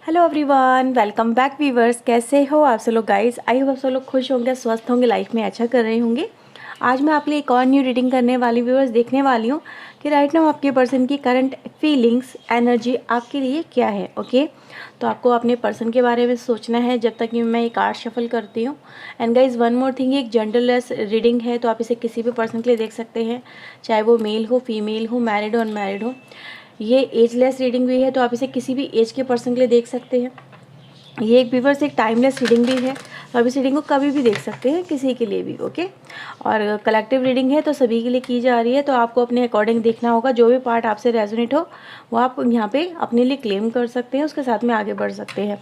Hello everyone, welcome back viewers. कैसे हो आप सब लोग गाइस? आई होप आप सब लोग खुश होंगे, स्वस्थ होंगे, लाइफ में अच्छा कर रहे होंगे। आज मैं आपके लिए एक और न्यू रीडिंग करने वाली व्यूवर्स, देखने वाली हूँ कि राइट नाउ आपके पर्सन की करंट फीलिंग्स, एनर्जी आपके लिए क्या है। ओके, तो आपको अपने पर्सन के बारे में सोचना है जब तक कि मैं एक कार्ड शफल करती हूँ। And guys one more thing, एक जेंडरलेस रीडिंग है, तो आप इसे किसी भी पर्सन के लिए देख सकते हैं, चाहे वो मेल हो, फीमेल हो, मैरिड हो, अनमैरिड हो। ये एजलेस रीडिंग भी है, तो आप इसे किसी भी एज के पर्सन के लिए देख सकते हैं। ये एक व्यूवर्स एक टाइमलेस रीडिंग भी है, तो आप इस रीडिंग को कभी भी देख सकते हैं, किसी के लिए भी। ओके, और कलेक्टिव रीडिंग है, तो सभी के लिए की जा रही है, तो आपको अपने अकॉर्डिंग देखना होगा। जो भी पार्ट आपसे रेजोनेट हो वो आप यहाँ पे अपने लिए क्लेम कर सकते हैं, उसके साथ में आगे बढ़ सकते हैं।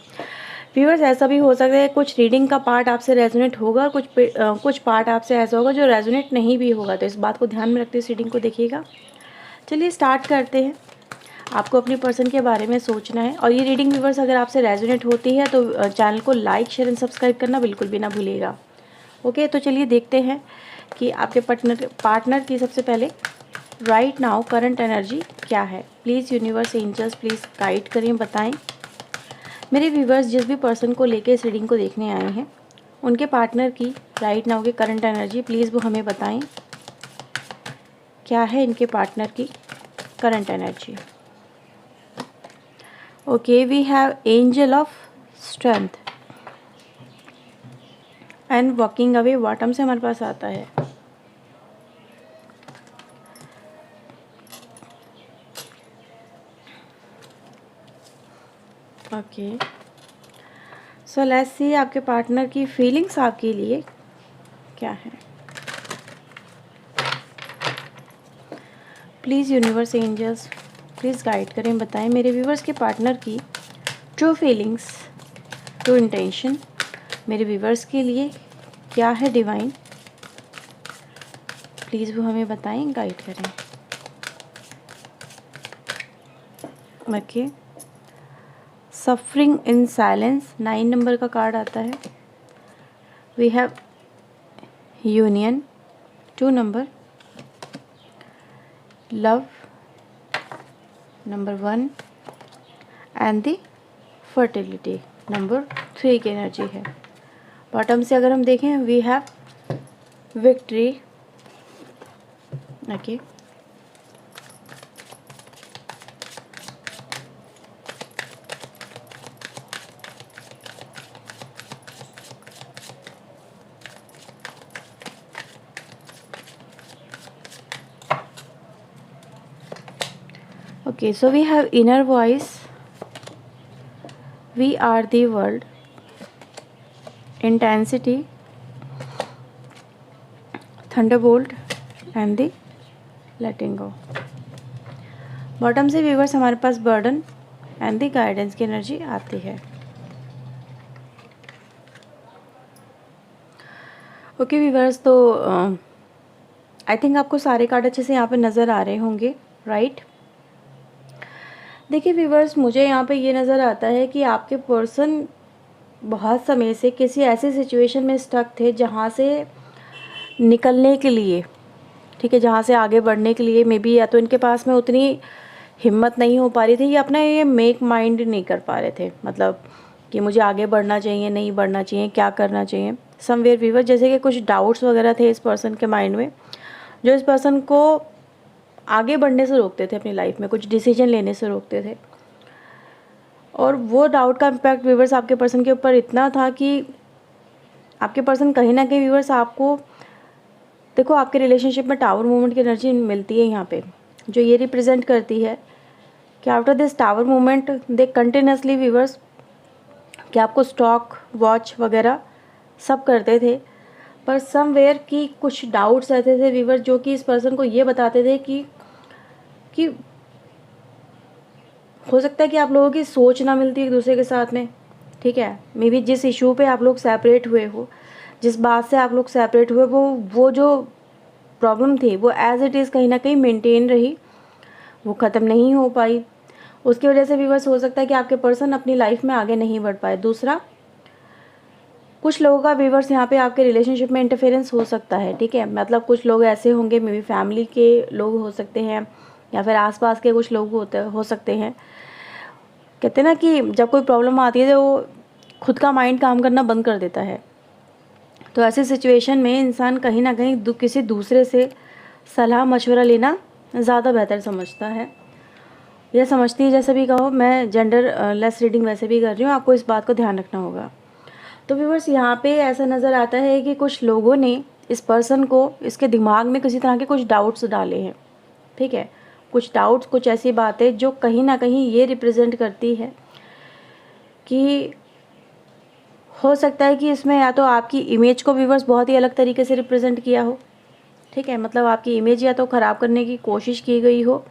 व्यूवर्स, ऐसा भी हो सकता है कुछ रीडिंग का पार्ट आपसे रेजोनेट होगा, कुछ पार्ट आपसे ऐसा होगा जो रेजोनेट नहीं भी होगा, तो इस बात को ध्यान में रखते इस रीडिंग को देखिएगा। चलिए स्टार्ट करते हैं। आपको अपने पर्सन के बारे में सोचना है, और ये रीडिंग व्यूवर्स अगर आपसे रेजोनेट होती है तो चैनल को लाइक, शेयर एंड सब्सक्राइब करना बिल्कुल भी ना भूलिएगा। ओके, तो चलिए देखते हैं कि आपके पार्टनर की सबसे पहले राइट नाउ करंट एनर्जी क्या है। Please universe, angels, please guide करें, बताएं। मेरे व्यूवर्स, जिस भी पर्सन को लेके इस रीडिंग को देखने आए हैं, उनके पार्टनर की राइट नाउ की करंट एनर्जी प्लीज़ वो हमें बताएं। क्या है इनके पार्टनर की current energy? Okay, we have angel of strength and walking away। Bottom से हमारे पास आता है ओके। सो लेट्स सी आपके पार्टनर की फीलिंग्स आपके लिए क्या है। Please universe, angels, please guide करें, बताएं मेरे व्यूवर्स के पार्टनर की ट्रू फीलिंग्स, ट्रू इंटेंशन मेरे व्यूवर्स के लिए क्या है। डिवाइन प्लीज़ वो हमें बताएं, गाइड करें। Okay, suffering in silence 9 number का कार्ड आता है। We have union 2 number, love number 1 and the fertility number 3 की एनर्जी है। बॉटम से अगर हम देखें, we have victory. Okay, okay, so we have inner voice, we are the world, intensity, thunderbolt and the letting go। Bottom से viewers हमारे पास burden and the guidance की energy आती है। ओके व्यूवर्स, तो आई थिंक आपको सारे card अच्छे से यहाँ पे नज़र आ रहे होंगे, राइट? देखिए व्यूवर्स, मुझे यहाँ पे ये नज़र आता है कि आपके पर्सन बहुत समय से किसी ऐसी सिचुएशन में स्टक थे जहाँ से निकलने के लिए, ठीक है, जहाँ से आगे बढ़ने के लिए मे बी या तो इनके पास में उतनी हिम्मत नहीं हो पा रही थी, या अपना ये मेक माइंड नहीं कर पा रहे थे, मतलब कि मुझे आगे बढ़ना चाहिए, नहीं बढ़ना चाहिए, क्या करना चाहिए। समवेयर व्यूवर, जैसे कि कुछ डाउट्स वगैरह थे इस पर्सन के माइंड में, जो इस पर्सन को आगे बढ़ने से रोकते थे, अपनी लाइफ में कुछ डिसीजन लेने से रोकते थे। और वो डाउट का इम्पैक्ट व्यूवर्स आपके पर्सन के ऊपर इतना था कि आपके पर्सन कहीं ना कहीं व्यूवर्स आपको, देखो आपके रिलेशनशिप में टावर मूवमेंट की एनर्जी मिलती है यहाँ पे, जो ये रिप्रेजेंट करती है कि after this tower movement they continuously viewers कि आपको स्टॉक वॉच वगैरह सब करते थे, पर समवेयर की कुछ डाउट्स रहते थे व्यूवर्स, जो कि इस पर्सन को ये बताते थे कि हो सकता है कि आप लोगों की सोच ना मिलती एक दूसरे के साथ में, ठीक है। मे बी जिस इशू पे आप लोग सेपरेट हुए हो, जिस बात से आप लोग सेपरेट हुए, वो जो प्रॉब्लम थी वो एज इट इज़ कहीं ना कहीं मेंटेन रही, वो ख़त्म नहीं हो पाई। उसकी वजह से व्यूवर्स हो सकता है कि आपके पर्सन अपनी लाइफ में आगे नहीं बढ़ पाए। दूसरा, कुछ लोगों का व्यूवर्स यहाँ पे आपके रिलेशनशिप में इंटरफेरेंस हो सकता है, ठीक है। मतलब कुछ लोग ऐसे होंगे, मे बी फैमिली के लोग हो सकते हैं, या फिर आसपास के कुछ लोग हो सकते हैं, कहते हैं ना कि जब कोई प्रॉब्लम आती है तो वो खुद का माइंड काम करना बंद कर देता है। तो ऐसी सिचुएशन में इंसान कहीं ना कहीं किसी दूसरे से सलाह मशवरा लेना ज़्यादा बेहतर समझता है या समझती है, जैसे भी कहो। मैं जेंडर लेस रीडिंग वैसे भी कर रही हूँ, आपको इस बात को ध्यान रखना होगा। तो व्यूअर्स, यहाँ पे ऐसा नज़र आता है कि कुछ लोगों ने इस पर्सन को, इसके दिमाग में किसी तरह के कुछ डाउट्स डाले हैं, ठीक है। कुछ डाउट्स, कुछ ऐसी बातें जो कहीं ना कहीं ये रिप्रेजेंट करती है कि हो सकता है कि इसमें या तो आपकी इमेज को व्यूअर्स बहुत ही अलग तरीके से रिप्रेजेंट किया हो, ठीक है। मतलब आपकी इमेज या तो ख़राब करने की कोशिश की गई हो,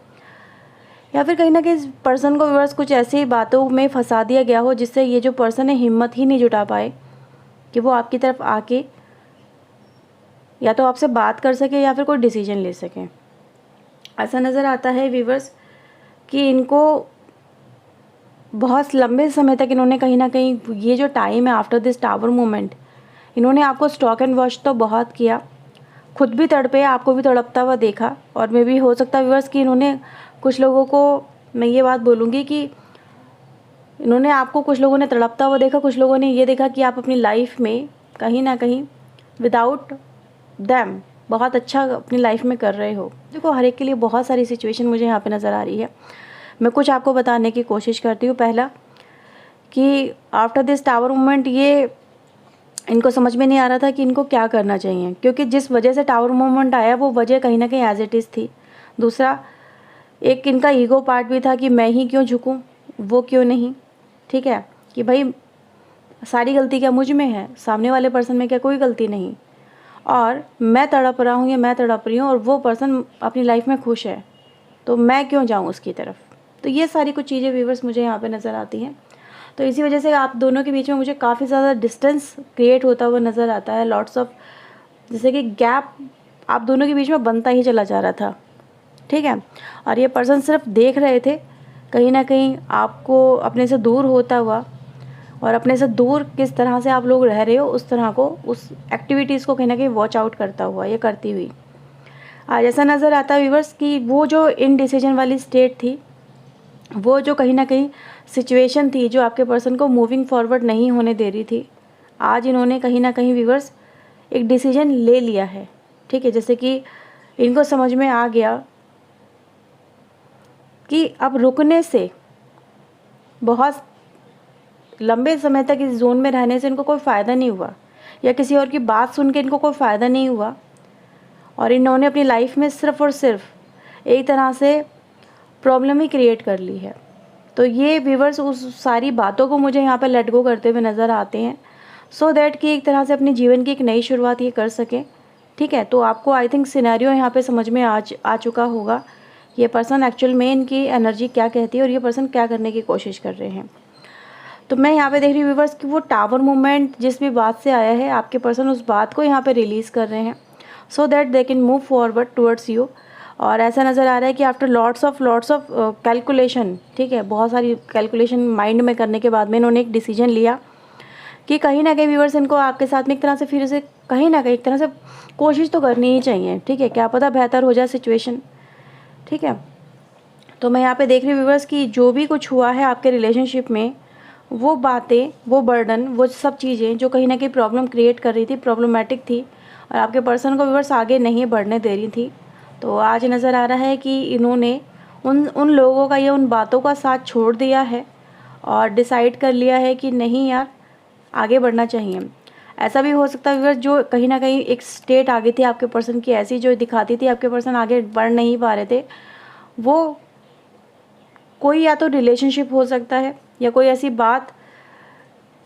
या फिर कहीं ना कहीं इस पर्सन को व्यूअर्स कुछ ऐसी बातों में फंसा दिया गया हो जिससे ये जो पर्सन है हिम्मत ही नहीं जुटा पाए कि वो आपकी तरफ आके या तो आपसे बात कर सके या फिर कोई डिसीजन ले सकें। ऐसा नज़र आता है व्यूअर्स कि इनको बहुत लंबे समय तक इन्होंने कहीं ना कहीं ये जो टाइम है आफ्टर दिस टावर मोमेंट, इन्होंने आपको स्टॉक एंड वॉच तो बहुत किया, खुद भी तड़पे, आपको भी तड़पता हुआ देखा। और मे भी हो सकता है व्यूअर्स कि इन्होंने कुछ लोगों को, मैं ये बात बोलूँगी कि इन्होंने आपको, कुछ लोगों ने तड़पता हुआ देखा, कुछ लोगों ने ये देखा कि आप अपनी लाइफ में कहीं ना कहीं विदाउट दैम बहुत अच्छा अपनी लाइफ में कर रहे हो। देखो, हर एक के लिए बहुत सारी सिचुएशन मुझे यहाँ पे नज़र आ रही है। मैं कुछ आपको बताने की कोशिश करती हूँ। पहला कि आफ्टर दिस टावर मोमेंट ये इनको समझ में नहीं आ रहा था कि इनको क्या करना चाहिए, क्योंकि जिस वजह से टावर मोमेंट आया वो वजह कहीं ना कहीं एज इट इज़ थी। दूसरा, एक इनका ईगो पार्ट भी था कि मैं ही क्यों झुकूँ, वो क्यों नहीं, ठीक है, कि भाई सारी गलती क्या मुझ में है, सामने वाले पर्सन में क्या कोई गलती नहीं, और मैं तड़प रहा हूँ या मैं तड़प रही हूँ और वो पर्सन अपनी लाइफ में खुश है, तो मैं क्यों जाऊँ उसकी तरफ। तो ये सारी कुछ चीज़ें व्यूअर्स मुझे यहाँ पे नज़र आती हैं। तो इसी वजह से आप दोनों के बीच में मुझे काफ़ी ज़्यादा डिस्टेंस क्रिएट होता हुआ नज़र आता है। लॉट्स ऑफ, जैसे कि गैप आप दोनों के बीच में बनता ही चला जा रहा था, ठीक है। और ये पर्सन सिर्फ देख रहे थे कहीं ना कहीं आपको अपने से दूर होता हुआ, और अपने से दूर किस तरह से आप लोग रह रहे हो उस तरह को, उस एक्टिविटीज़ को कहीं ना कहीं वॉच आउट करता हुआ, ये करती हुई। आज ऐसा नज़र आता है व्यूअर्स कि वो जो इनडिसीजन वाली स्टेट थी, वो जो कहीं ना कहीं सिचुएशन थी जो आपके पर्सन को मूविंग फॉरवर्ड नहीं होने दे रही थी, आज इन्होंने कहीं ना कहीं व्यूअर्स एक डिसीजन ले लिया है, ठीक है। जैसे कि इनको समझ में आ गया कि अब रुकने से, बहुत लंबे समय तक इस जोन में रहने से इनको कोई फ़ायदा नहीं हुआ, या किसी और की बात सुन के इनको कोई फ़ायदा नहीं हुआ, और इन्होंने अपनी लाइफ में सिर्फ़ और सिर्फ एक तरह से प्रॉब्लम ही क्रिएट कर ली है। तो ये व्यूअर्स उस सारी बातों को मुझे यहाँ पे लेट गो करते हुए नज़र आते हैं, सो दैट कि एक तरह से अपने जीवन की एक नई शुरुआत ये कर सकें, ठीक है। तो आपको आई थिंक सिनेरियो यहाँ पे समझ में आ चुका होगा, ये पर्सन एक्चुअल में इनकी एनर्जी क्या कहती है और ये पर्सन क्या करने की कोशिश कर रहे हैं। तो मैं यहाँ पे देख रही हूँ व्यूअर्स कि वो टावर मूवमेंट जिस भी बात से आया है, आपके पर्सन उस बात को यहाँ पे रिलीज़ कर रहे हैं, so that they can move forward towards you. और ऐसा नज़र आ रहा है कि आफ्टर लॉट्स ऑफ कैलकुलेशन, ठीक है, बहुत सारी कैलकुलेशन माइंड में करने के बाद में इन्होंने एक डिसीजन लिया कि कहीं ना कहीं व्यूअर्स इनको आपके साथ में एक तरह से फिर से कहीं ना कहीं एक तरह से कोशिश तो करनी ही चाहिए, ठीक है, क्या पता बेहतर हो जाए सिचुएशन, ठीक है। तो मैं यहाँ पे देख रही हूँ व्यूअर्स कि जो भी कुछ हुआ है आपके रिलेशनशिप में, वो बातें, वो बर्डन, वो सब चीज़ें जो कहीं ना कहीं प्रॉब्लम क्रिएट कर रही थी, प्रॉब्लमेटिक थी, और आपके पर्सन को व्यूअर्स आगे नहीं बढ़ने दे रही थी। तो आज नज़र आ रहा है कि इन्होंने उन लोगों का या उन बातों का साथ छोड़ दिया है और डिसाइड कर लिया है कि नहीं यार, आगे बढ़ना चाहिए। ऐसा भी हो सकता है व्यूअर्स जो कहीं ना कहीं एक स्टेट आगे थी आपके पर्सन की ऐसी, जो दिखाती थी आपके पर्सन आगे बढ़ नहीं पा रहे थे, वो कोई या तो रिलेशनशिप हो सकता है या कोई ऐसी बात,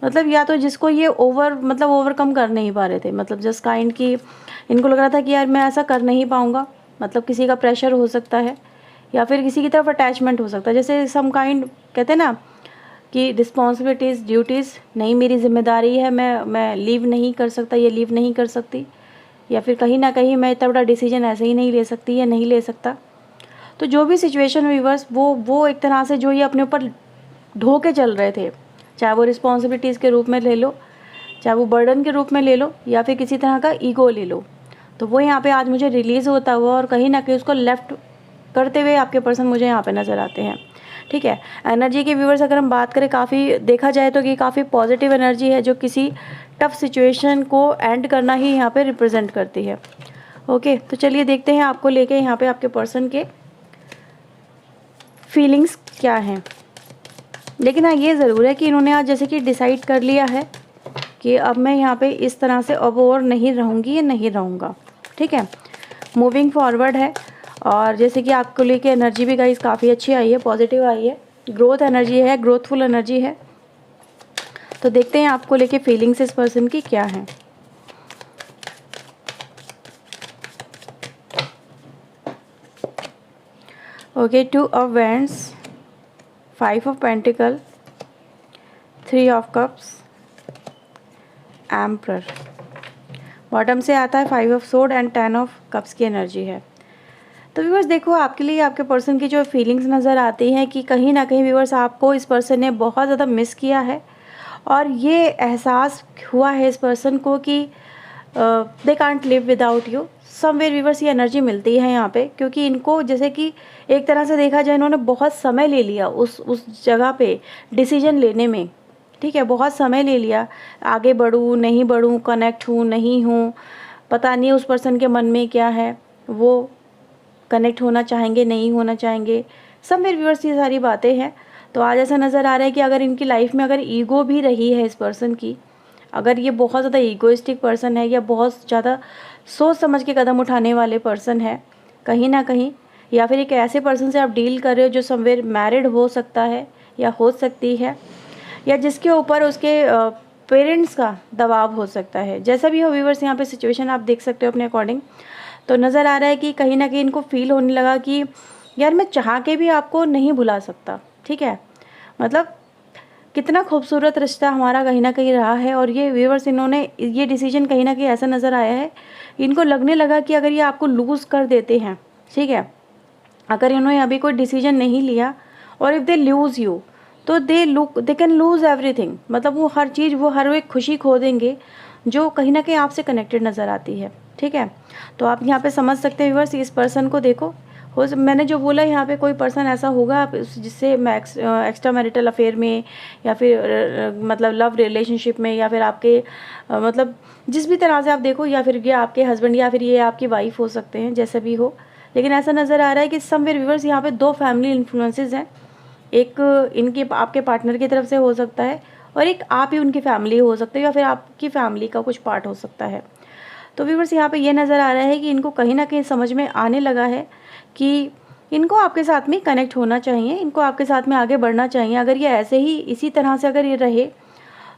मतलब या तो जिसको ये ओवरकम कर नहीं पा रहे थे, मतलब जस्ट काइंड की इनको लग रहा था कि यार मैं ऐसा कर नहीं पाऊँगा, मतलब किसी का प्रेशर हो सकता है या फिर किसी की तरफ अटैचमेंट हो सकता है, जैसे सम काइंड कहते हैं ना कि रिस्पॉन्सिबिलिटीज़, ड्यूटीज़, नहीं मेरी जिम्मेदारी है, मैं लीव नहीं कर सकता, ये लीव नहीं कर सकती, या फिर कहीं ना कहीं मैं इतना बड़ा डिसीजन ऐसे ही नहीं ले सकती या नहीं ले सकता। तो जो भी सिचुएशन व्यूअर्स, वो एक तरह से जो ये अपने ऊपर ढो के चल रहे थे, चाहे वो रिस्पॉन्सिबिलिटीज़ के रूप में ले लो, चाहे वो बर्डन के रूप में ले लो, या फिर किसी तरह का ईगो ले लो, तो वो यहाँ पे आज मुझे रिलीज़ होता हुआ और कहीं ना कहीं उसको लेफ्ट करते हुए आपके पर्सन मुझे यहाँ पे नज़र आते हैं। ठीक है। एनर्जी के व्यूअर्स अगर हम बात करें, काफ़ी देखा जाए तो ये काफ़ी पॉजिटिव एनर्जी है जो किसी टफ सिचुएशन को एंड करना ही यहाँ पे रिप्रेजेंट करती है। ओके, तो चलिए देखते हैं आपको लेके यहाँ पे आपके पर्सन के फीलिंग्स क्या हैं। लेकिन हाँ, ये ज़रूर है कि इन्होंने आज जैसे कि डिसाइड कर लिया है कि अब मैं यहाँ पे इस तरह से अब और नहीं रहूँगी या नहीं रहूँगा, ठीक है। मूविंग फॉरवर्ड है, और जैसे कि आपको लेके एनर्जी भी गाइस काफ़ी अच्छी आई है, पॉजिटिव आई है, ग्रोथ एनर्जी है, ग्रोथफुल एनर्जी है। तो देखते हैं आपको लेके फीलिंग्स इस पर्सन की क्या है। Okay, 2 of wands, 5 of pentacle, 3 of cups, emperor. Bottom से आता है 5 of sword and 10 of cups की एनर्जी है। तो व्यूअर्स देखो, आपके लिए आपके पर्सन की जो फीलिंग्स नज़र आती हैं कि कहीं ना कहीं व्यूअर्स आपको इस पर्सन ने बहुत ज़्यादा मिस किया है, और ये एहसास हुआ है इस पर्सन को कि they can't live without you. Somewhere viewers ये एनर्जी मिलती है यहाँ पे, क्योंकि इनको जैसे कि एक तरह से देखा जाए, इन्होंने बहुत समय ले लिया उस जगह पे डिसीजन लेने में, ठीक है। बहुत समय ले लिया, आगे बढ़ूँ नहीं बढ़ूँ, कनेक्ट हूँ नहीं हूँ, पता नहीं उस पर्सन के मन में क्या है, वो कनेक्ट होना चाहेंगे नहीं होना चाहेंगे। सब मेरे व्यूअर्स ये सारी बातें हैं। तो आज ऐसा नज़र आ रहा है कि अगर इनकी लाइफ में अगर ईगो भी रही है इस पर्सन की, अगर ये बहुत ज़्यादा ईगोइस्टिक पर्सन है या बहुत ज़्यादा सोच समझ के कदम उठाने वाले पर्सन है कहीं ना कहीं, या फिर एक ऐसे पर्सन से आप डील कर रहे हो जो समवेयर मैरिड हो सकता है या हो सकती है, या जिसके ऊपर उसके पेरेंट्स का दबाव हो सकता है, जैसा भी हो व्यूअर्स यहाँ पे सिचुएशन आप देख सकते हो अपने अकॉर्डिंग। तो नज़र आ रहा है कि कहीं ना कहीं इनको फील होने लगा कि यार मैं चाह के भी आपको नहीं भुला सकता, ठीक है। मतलब कितना खूबसूरत रिश्ता हमारा कहीं ना कहीं रहा है, और ये व्यूअर्स इन्होंने ये डिसीजन कहीं ना कहीं ऐसा नज़र आया है, इनको लगने लगा कि अगर ये आपको लूज़ कर देते हैं, ठीक है, अगर इन्होंने अभी कोई डिसीजन नहीं लिया और इफ़ दे लूज़ यू, तो दे कैन लूज़ एवरीथिंग। मतलब वो हर चीज़, वो हर एक खुशी खो देंगे जो कहीं ना कहीं आपसे कनेक्टेड नज़र आती है, ठीक है। तो आप यहाँ पे समझ सकते हैं व्यूअर्स, इस पर्सन को देखो, मैंने जो बोला यहाँ पे कोई पर्सन ऐसा होगा जिससे एक्स्ट्रा मैरिटल अफेयर में, या फिर मतलब लव रिलेशनशिप में, या फिर आपके मतलब जिस भी तरह से आप देखो, या फिर ये आपके हस्बैंड या फिर ये आपकी वाइफ हो सकते हैं, जैसा भी हो। लेकिन ऐसा नज़र आ रहा है कि समवेयर व्यूअर्स यहाँ पे 2 फैमिली इन्फ्लुएंसेस हैं, एक इनके आपके पार्टनर की तरफ से हो सकता है, और एक आप ही उनकी फैमिली हो सकते हो, या फिर आपकी फैमिली का कुछ पार्ट हो सकता है। तो व्यूअर्स यहाँ पे ये नज़र आ रहा है कि इनको कहीं ना कहीं समझ में आने लगा है कि इनको आपके साथ में कनेक्ट होना चाहिए, इनको आपके साथ में आगे बढ़ना चाहिए। अगर ये ऐसे ही इसी तरह से अगर ये रहे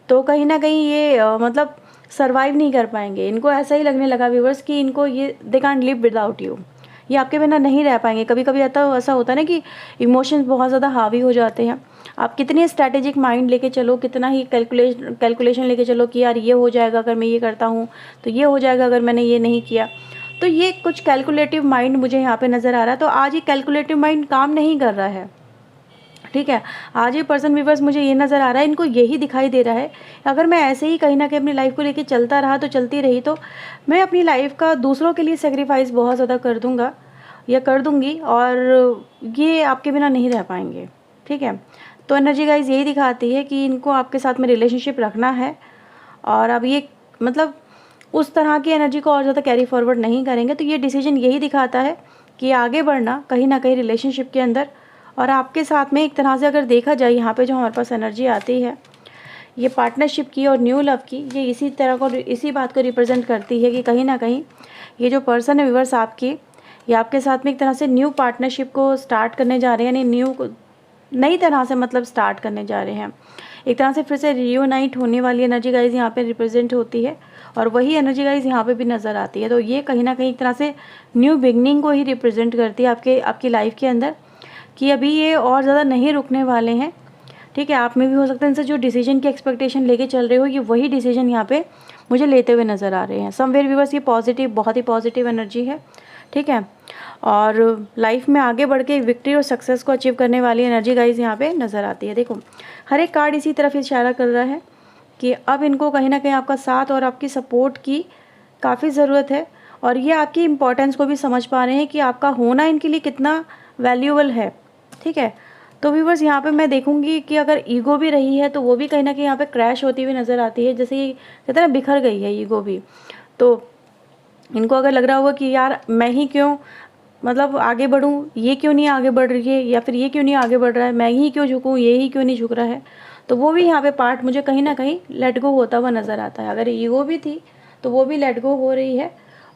तो कहीं ना कहीं ये मतलब सर्वाइव नहीं कर पाएंगे। इनको ऐसा ही लगने लगा व्यूअर्स कि इनको ये they can't live without you, ये आपके बिना नहीं रह पाएंगे। कभी कभी ऐसा होता है ना कि इमोशंस बहुत ज़्यादा हावी हो जाते हैं। आप कितनी स्ट्रैटेजिक माइंड लेके चलो, कितना ही कैलकुलेशन लेके चलो कि यार ये हो जाएगा अगर मैं ये करता हूँ, तो ये हो जाएगा अगर मैंने ये नहीं किया, तो ये कुछ कैलकुलेटिव माइंड मुझे यहाँ पे नज़र आ रहा है। तो आज ये कैलकुलेटिव माइंड काम नहीं कर रहा है, ठीक है। आज ये पर्सन व्यूअर्स मुझे ये नज़र आ रहा है, इनको यही दिखाई दे रहा है, अगर मैं ऐसे ही कहीं ना कहीं अपनी लाइफ को लेके चलता रहा, तो चलती रही, तो मैं अपनी लाइफ का दूसरों के लिए सेक्रीफाइस बहुत ज़्यादा कर दूँगा या कर दूँगी, और ये आपके बिना नहीं रह पाएंगे, ठीक है। तो एनर्जी गाइज यही दिखाती है कि इनको आपके साथ में रिलेशनशिप रखना है, और अब ये मतलब उस तरह की एनर्जी को और ज़्यादा कैरी फॉरवर्ड नहीं करेंगे। तो ये डिसीजन यही दिखाता है कि आगे बढ़ना कहीं ना कहीं रिलेशनशिप के अंदर, और आपके साथ में एक तरह से अगर देखा जाए यहाँ पे जो हमारे पास एनर्जी आती है ये पार्टनरशिप की और न्यू लव की, ये इसी तरह को, इसी बात को रिप्रेजेंट करती है कि कहीं ना कहीं ये जो पर्सन है व्यूअर्स आपकी, ये आपके साथ में एक तरह से न्यू पार्टनरशिप को स्टार्ट करने जा रहे हैं, यानी नई तरह से मतलब स्टार्ट करने जा रहे हैं। एक तरह से फिर से रियूनाइट होने वाली एनर्जी गाइज यहाँ पे रिप्रेजेंट होती है, और वही एनर्जी गाइज यहाँ पे भी नज़र आती है। तो ये कहीं ना कहीं एक तरह से न्यू बिगनिंग को ही रिप्रेजेंट करती है आपकी लाइफ के अंदर, कि अभी ये और ज़्यादा नहीं रुकने वाले हैं, ठीक है। आप में भी हो सकता है इनसे जो डिसीजन की एक्सपेक्टेशन लेके चल रहे हो, ये वही डिसीजन यहाँ पे मुझे लेते हुए नज़र आ रहे हैं। समवेयर व्यूअर्स ये पॉजिटिव, बहुत ही पॉजिटिव एनर्जी है, ठीक है। और लाइफ में आगे बढ़ के विक्ट्री और सक्सेस को अचीव करने वाली एनर्जी गाइज यहाँ पे नज़र आती है। देखो हर एक कार्ड इसी तरफ इशारा कर रहा है कि अब इनको कहीं ना कहीं आपका साथ और आपकी सपोर्ट की काफ़ी ज़रूरत है, और ये आपकी इम्पोर्टेंस को भी समझ पा रहे हैं कि आपका होना इनके लिए कितना वैल्यूएबल है, ठीक है। तो व्यूवर्स यहाँ पे मैं देखूँगी कि अगर ईगो भी रही है तो वो भी कहीं ना कहीं यहाँ पे क्रैश होती हुई नज़र आती है, जैसे ये कहते हैं ना बिखर गई है ईगो भी। तो इनको अगर लग रहा होगा कि यार मैं ही क्यों मतलब आगे बढ़ूँ, ये क्यों नहीं आगे बढ़ रही है, या फिर ये क्यों नहीं आगे बढ़ रहा है, मैं ही क्यों झुकूँ, ये ही क्यों नहीं झुक रहा है, तो वो भी यहाँ पे पार्ट मुझे कहीं ना कहीं लेट गो होता हुआ नज़र आता है। अगर ईगो भी थी तो वो भी लेट गो हो रही है।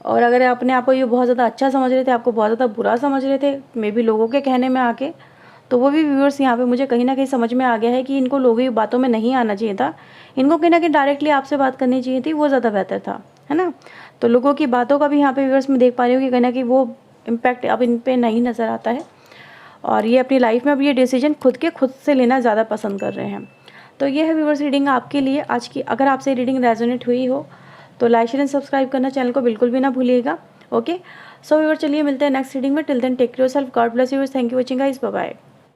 और अगर अपने आप को ये बहुत ज़्यादा अच्छा समझ रहे थे, आपको बहुत ज़्यादा बुरा समझ रहे थे मे बी लोगों के कहने में आके, तो वो भी व्यूअर्स यहाँ पे मुझे कहीं ना कहीं समझ में आ गया है कि इनको लोगों की बातों में नहीं आना चाहिए था, इनको कहीं ना कहीं डायरेक्टली आपसे बात करनी चाहिए थी, वो ज़्यादा बेहतर था, है ना। तो लोगों की बातों का भी यहाँ पे व्यूअर्स मैं देख पा रही हूँ कि कहीं ना कहीं वो इम्पैक्ट अब इन पर नहीं नज़र आता है, और ये अपनी लाइफ में अब ये डिसीजन खुद से लेना ज़्यादा पसंद कर रहे हैं। तो ये है व्यूअर्स रीडिंग आपके लिए आज की। अगर आपसे रीडिंग रेजोनेट हुई हो तो लाइक शेयर एंड सब्सक्राइब करना चैनल को बिल्कुल भी ना भूलिएगा। ओके सो व्यूअर्स, चलिए मिलते हैं नेक्स्ट रीडिंग में। Till then take care yourself, God bless you, thank you watching guys, bye bye.